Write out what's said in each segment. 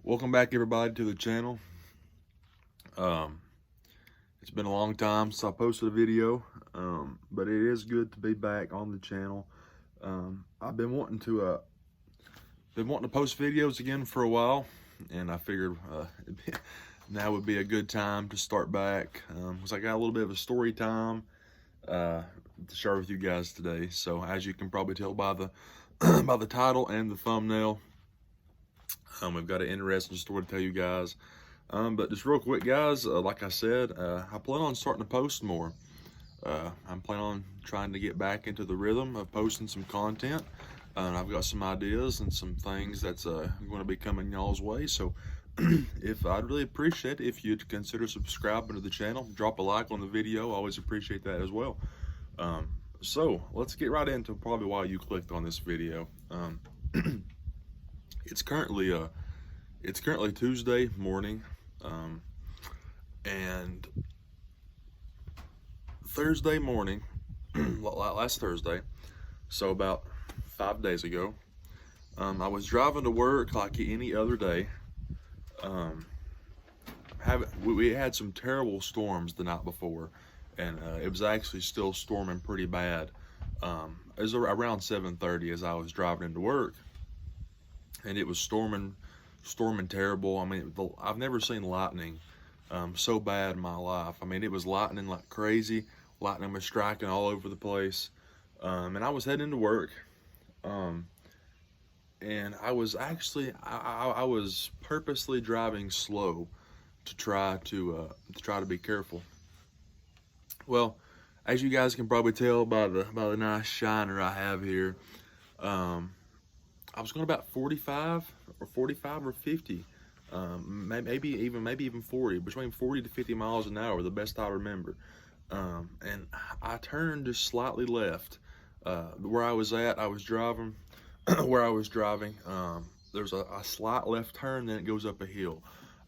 Welcome back, everybody, to the channel. Um, it's been a long time since I posted a video, but it is good to be back on the channel. I've been wanting to post videos again for a while, and I figured now would be a good time to start back because I got a little bit of a story time to share with you guys today. So, as you can probably tell by the by the title and the thumbnail, we've got an interesting story to tell you guys. But just real quick, guys, like I said, I plan on starting to post more. I'm planning on trying to get back into the rhythm of posting some content. And I've got some ideas and some things that's going to be coming y'all's way. So if I'd really appreciate it if you'd consider subscribing to the channel, drop a like on the video. I always appreciate that as well. So let's get right into probably why you clicked on this video. It's currently Tuesday morning, and Thursday morning, last Thursday, so about 5 days ago, I was driving to work like any other day. We had some terrible storms the night before, and it was actually still storming pretty bad. It was around 7:30 as I was driving into work, and it was storming terrible. I mean, I've never seen lightning so bad in my life. I mean, it was lightning like crazy. Lightning was striking all over the place. And I was heading to work. And I was actually, I was purposely driving slow to try to be careful. Well, as you guys can probably tell by the nice shiner I have here, I was going about 45 or 50, maybe even 40, between 40 to 50 miles an hour, the best I remember. And I turned just slightly left. Where I was at, I was driving. Where I was driving, there's a slight left turn, then it goes up a hill.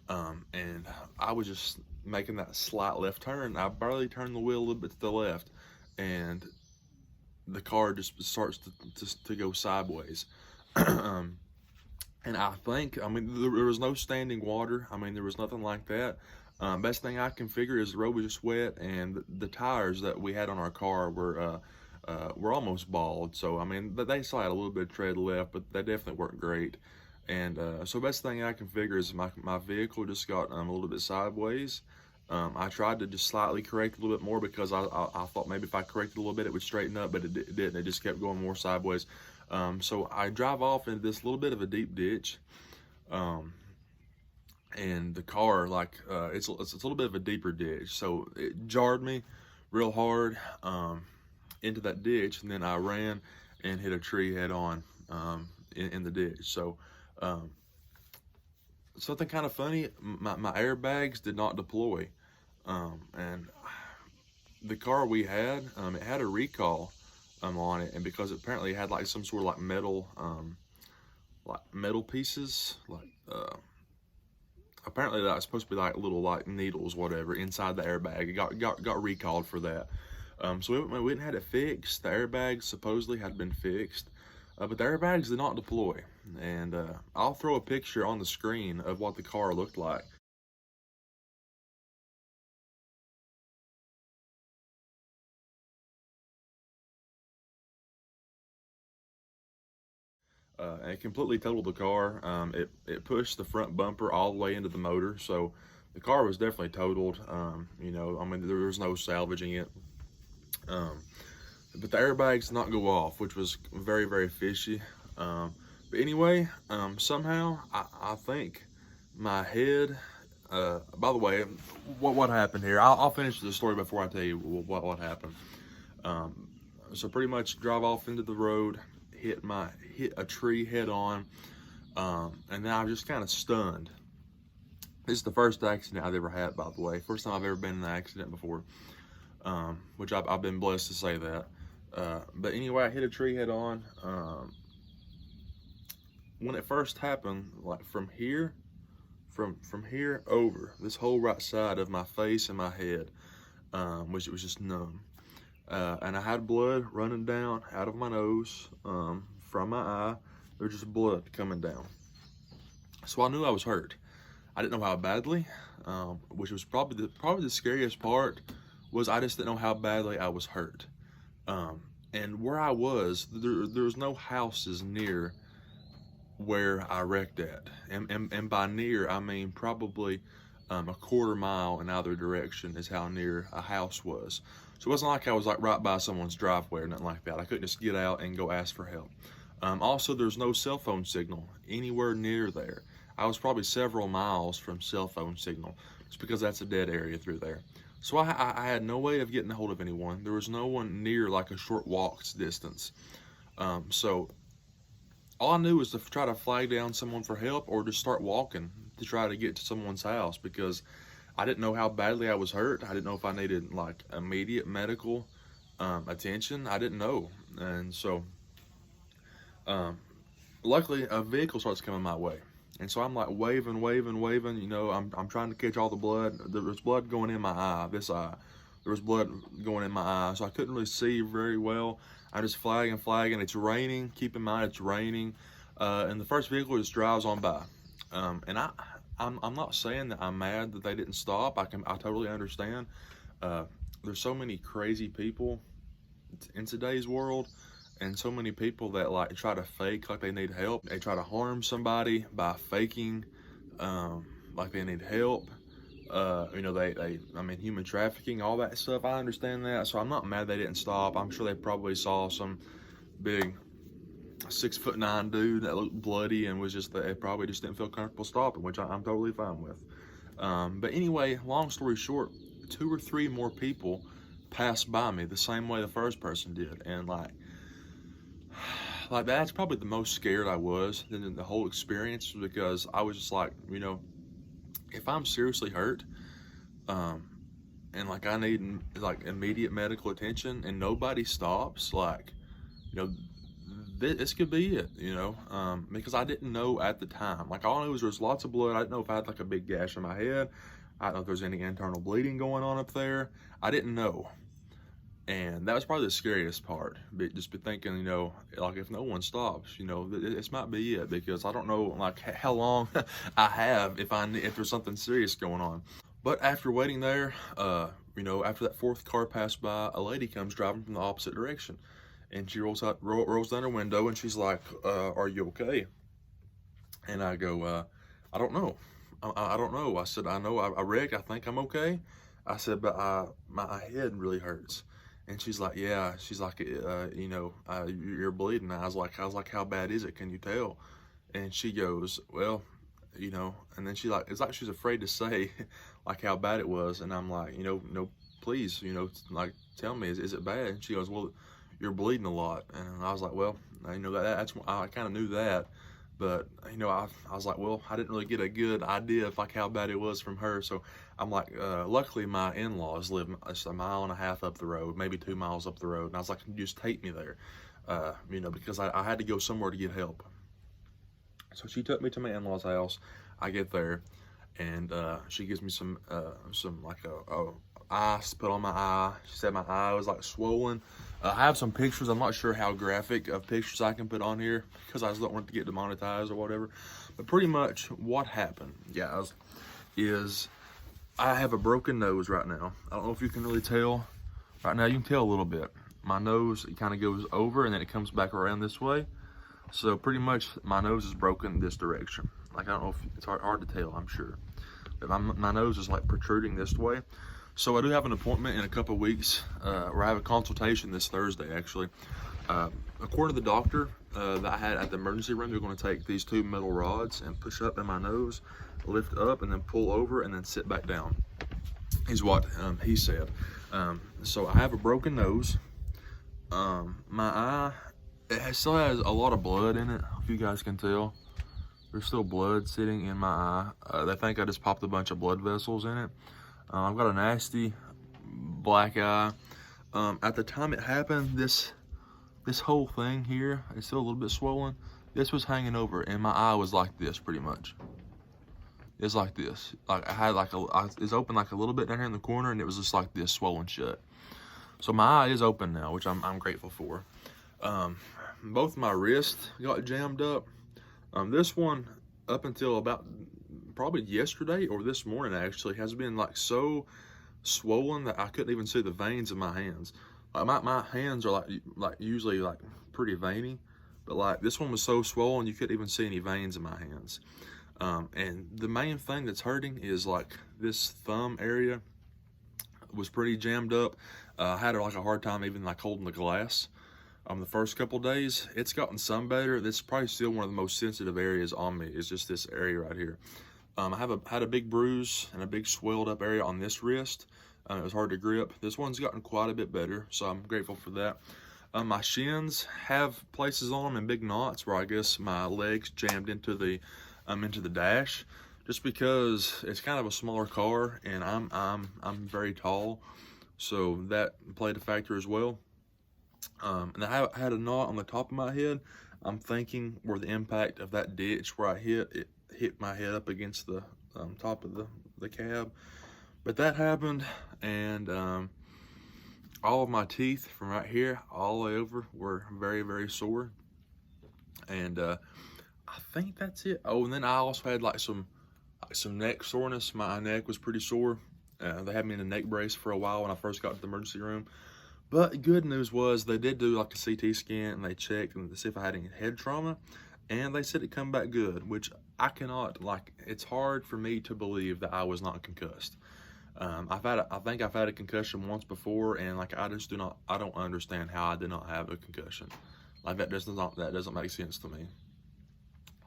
And I was just making that slight left turn. I barely turned the wheel a little bit to the left, and the car just starts to go sideways. And I mean, there was no standing water. I mean, there was nothing like that. Best thing I can figure is the road was just wet, and the tires that we had on our car were almost bald. So, I mean, they still had a little bit of tread left, but they definitely weren't great. And so best thing I can figure is my vehicle just got a little bit sideways. I tried to just slightly correct a little bit more because I thought maybe if I corrected a little bit it would straighten up, but it didn't. It just kept going more sideways. So I drive off into this little bit of a deep ditch, and the car, like, it's a little bit of a deeper ditch, so it jarred me real hard into that ditch, and then I ran and hit a tree head on in the ditch. So something kind of funny, my airbags did not deploy, and the car we had, it had a recall on it, and because apparently it had like some sort of like metal pieces, like apparently that was supposed to be like little like needles, whatever, inside the airbag. It got recalled for that. So we went and had it fixed. The airbags supposedly had been fixed, but the airbags did not deploy. And I'll throw a picture on the screen of what the car looked like. And it completely totaled the car. It pushed the front bumper all the way into the motor, so the car was definitely totaled. You know, I mean, there was no salvaging it. But the airbags did not go off, which was very, very fishy. But anyway, somehow I think my head. By the way, what happened here? I'll finish the story before I tell you what happened. So pretty much drive off into the road, hit a tree head on, and then I was just kind of stunned. This is the first accident I've ever had, by the way. First time I've ever been in an accident before, which I've been blessed to say that. But anyway, I hit a tree head on. When it first happened, like from here over, this whole right side of my face and my head, was just numb. And I had blood running down out of my nose, from my eye. There was just blood coming down. So I knew I was hurt. I didn't know how badly, which was probably the scariest part. Was I just didn't know how badly I was hurt. Um, and where I was, there was no houses near where I wrecked at. And by near, I mean probably a quarter mile in either direction is how near a house was. So it wasn't like I was like right by someone's driveway or nothing like that. I couldn't just get out and go ask for help. Also, there's no cell phone signal anywhere near there. I was probably several miles from cell phone signal just because that's a dead area through there. So I had no way of getting a hold of anyone. There was no one near like a short walk's distance. So all I knew was to try to flag down someone for help or just start walking to try to get to someone's house because I didn't know how badly I was hurt. I didn't know if I needed like immediate medical attention. I didn't know. And so luckily a vehicle starts coming my way. And so I'm like waving, you know, I'm trying to catch all the blood. There was blood going in my eye, this eye. There was blood going in my eye, so I couldn't really see very well. I'm just flagging. It's raining. Keep in mind it's raining, and the first vehicle just drives on by. And I'm not saying that I'm mad that they didn't stop. I totally understand. There's so many crazy people in today's world, and so many people that like try to fake like they need help. They try to harm somebody by faking like they need help. You know, I mean, human trafficking, all that stuff. I understand that, so I'm not mad they didn't stop. I'm sure they probably saw some big 6'9" dude that looked bloody and was just, they probably just didn't feel comfortable stopping, which I'm totally fine with. But anyway, long story short, 2 or 3 more people passed by me the same way the first person did, and like that's probably the most scared I was in the whole experience, because I was just like, you know, if I'm seriously hurt, and like I need like immediate medical attention and nobody stops, like, you know, this could be it, you know, because I didn't know at the time. Like all I knew was there was lots of blood. I didn't know if I had like a big gash in my head. I don't know if there's any internal bleeding going on up there. I didn't know. And that was probably the scariest part. Just be thinking, you know, like if no one stops, you know, this might be it, because I don't know like how long I have if there's something serious going on. But after waiting there, you know, after that 4th car passed by, a lady comes driving from the opposite direction, and she rolls down her window, and she's like, "Are you okay?" And I go, "I don't know. I don't know." I said, "I know I wrecked. I think I'm okay." I said, "But my head really hurts." And she's like, "Yeah." She's like, "You know, you're bleeding." I was like, "How bad is it? Can you tell?" And she goes, "Well, you know," and then it's like she's afraid to say like how bad it was. And I'm like, you know, "No, please, you know, like tell me, is it bad?" And she goes, "Well, you're bleeding a lot." And I was like, "Well, you know, that's I kind of knew that." But, you know, I was like, well, I didn't really get a good idea of like how bad it was from her. So I'm like, luckily my in-laws live just a mile and a half up the road, maybe 2 miles up the road. And I was like, just take me there, you know, because I had to go somewhere to get help. So she took me to my in-laws' house. I get there, and she gives me some like a ice to put on my eye. She said my eye was like swollen. I have some pictures. I'm not sure how graphic of pictures I can put on here because I just don't want it to get demonetized or whatever. But pretty much what happened, guys, is I have a broken nose right now. I don't know if you can really tell. Right now you can tell a little bit. My nose, it kind of goes over and then it comes back around this way. So pretty much my nose is broken this direction. Like, I don't know if it's hard to tell, I'm sure. But my nose is like protruding this way. So I do have an appointment in a couple of weeks, where I have a consultation this Thursday, actually. According to the doctor that I had at the emergency room, they're going to take these 2 metal rods and push up in my nose, lift up, and then pull over, and then sit back down, is what he said. So I have a broken nose. My eye, it still has a lot of blood in it, if you guys can tell. There's still blood sitting in my eye. They think I just popped a bunch of blood vessels in it. I've got a nasty black eye. At the time it happened, this whole thing here is still a little bit swollen. This was hanging over, and my eye was like this pretty much. It's like this. Like I had it's open like a little bit down here in the corner, and it was just like this, swollen shut. So my eye is open now, which I'm grateful for. Both my wrists got jammed up. This one, up until about probably yesterday or this morning actually, has been like so swollen that I couldn't even see the veins in my hands. Like my hands are like usually like pretty veiny, but like this one was so swollen you couldn't even see any veins in my hands. And the main thing that's hurting is like this thumb area was pretty jammed up. I had like a hard time even like holding the glass. The first couple days, it's gotten some better. This is probably still one of the most sensitive areas on me, is just this area right here. I had a big bruise and a big swelled up area on this wrist. It was hard to grip. This one's gotten quite a bit better, so I'm grateful for that. My shins have places on them and big knots where I guess my legs jammed into the dash, just because it's kind of a smaller car and I'm very tall, so that played a factor as well. And I had a knot on the top of my head. I'm thinking where the impact of that ditch where I hit my head up against the top of the cab. But that happened, and all of my teeth from right here all the way over were very, very sore. And I think that's it. Oh, and then I also had like some neck soreness. My neck was pretty sore. They had me in a neck brace for a while when I first got to the emergency room. But good news was they did do like a CT scan and they checked and to see if I had any head trauma, and they said it come back good, which I cannot, like, it's hard for me to believe that I was not concussed. I think I've had a concussion once before, and like I don't understand how I did not have a concussion. Like that doesn't make sense to me.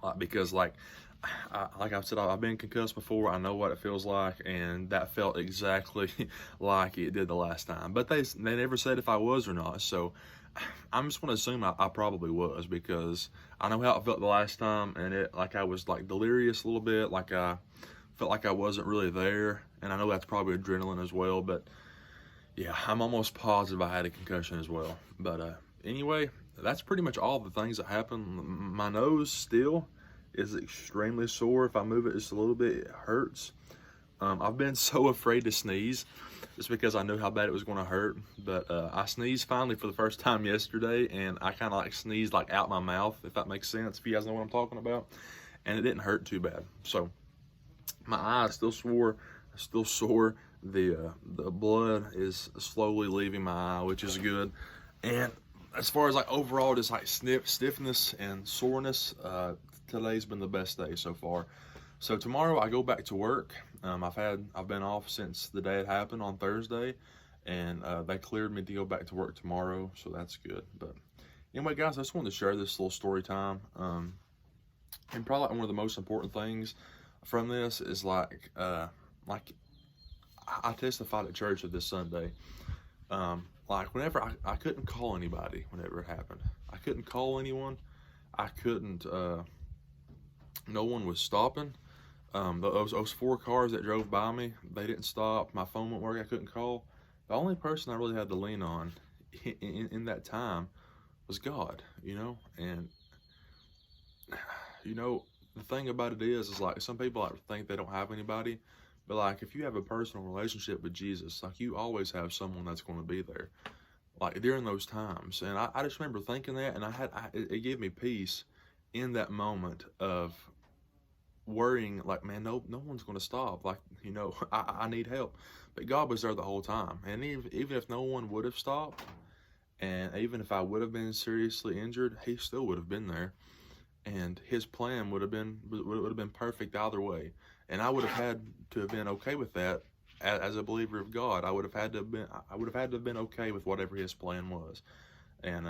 Like, because like I've said, I've been concussed before. I know what it feels like, and that felt exactly like it did the last time. But they never said if I was or not. So I'm just going to assume I probably was, because I know how it felt the last time, and it like I was like delirious a little bit, like I felt like I wasn't really there, and I know that's probably adrenaline as well. But yeah, I'm almost positive I had a concussion as well. But anyway, that's pretty much all the things that happened. My nose still is extremely sore. If I move it just a little bit, it hurts. I've been so afraid to sneeze just because I knew how bad it was going to hurt. But I sneezed finally for the first time yesterday, and I kind of like sneezed like out my mouth, if that makes sense, if you guys know what I'm talking about. And it didn't hurt too bad. So my eye is still sore. The blood is slowly leaving my eye, which is good. And as far as like overall just like stiffness and soreness, today's been the best day so far. So tomorrow I go back to work. I've been off since the day it happened on Thursday, and they cleared me to go back to work tomorrow, so that's good. But anyway, guys, I just wanted to share this little story time. And probably like one of the most important things from this is like I testified at church this Sunday. Like whenever I couldn't call anybody whenever it happened. I couldn't call anyone. I couldn't, no one was stopping. Those 4 cars that drove by me, they didn't stop. My phone wouldn't work. I couldn't call. The only person I really had to lean on in that time was God, you know. And you know, the thing about it is like some people like think they don't have anybody, but like if you have a personal relationship with Jesus, like you always have someone that's going to be there, like during those times. And I just remember thinking that, and it gave me peace in that moment of worrying, like, man, no one's going to stop. Like, you know, I need help. But God was there the whole time. And even if no one would have stopped, and even if I would have been seriously injured, he still would have been there. And his plan would have been perfect either way. And I would have had to have been okay with that as a believer of God. I would have had to have been okay with whatever his plan was. And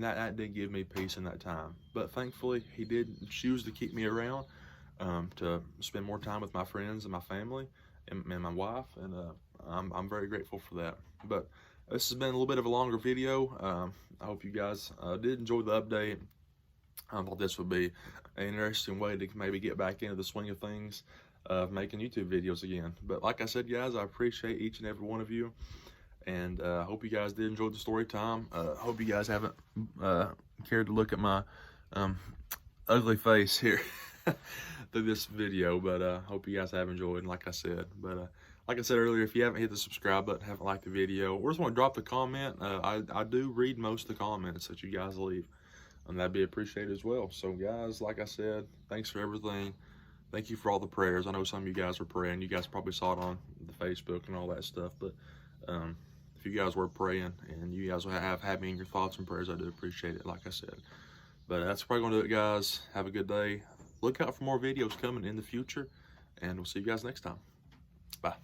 that did give me peace in that time. But thankfully, he did choose to keep me around, to spend more time with my friends and my family and my wife, and I'm very grateful for that. But this has been a little bit of a longer video. I hope you guys did enjoy the update. I thought this would be an interesting way to maybe get back into the swing of things, of making YouTube videos again. But like I said, guys, I appreciate each and every one of you, and I hope you guys did enjoy the story time. I hope you guys haven't cared to look at my ugly face here through this video, but I hope you guys have enjoyed. And like I said earlier, if you haven't hit the subscribe button, haven't liked the video, or just want to drop a comment, I do read most of the comments that you guys leave, and that'd be appreciated as well. So guys, like I said, thanks for everything. thank you for all the prayers. I know some of you guys were praying. You guys probably saw it on the Facebook and all that stuff. But if you guys were praying and you guys have had me in your thoughts and prayers, I do appreciate it, like I said. But that's probably going to do it, guys. Have a good day. Look out for more videos coming in the future, and we'll see you guys next time. Bye.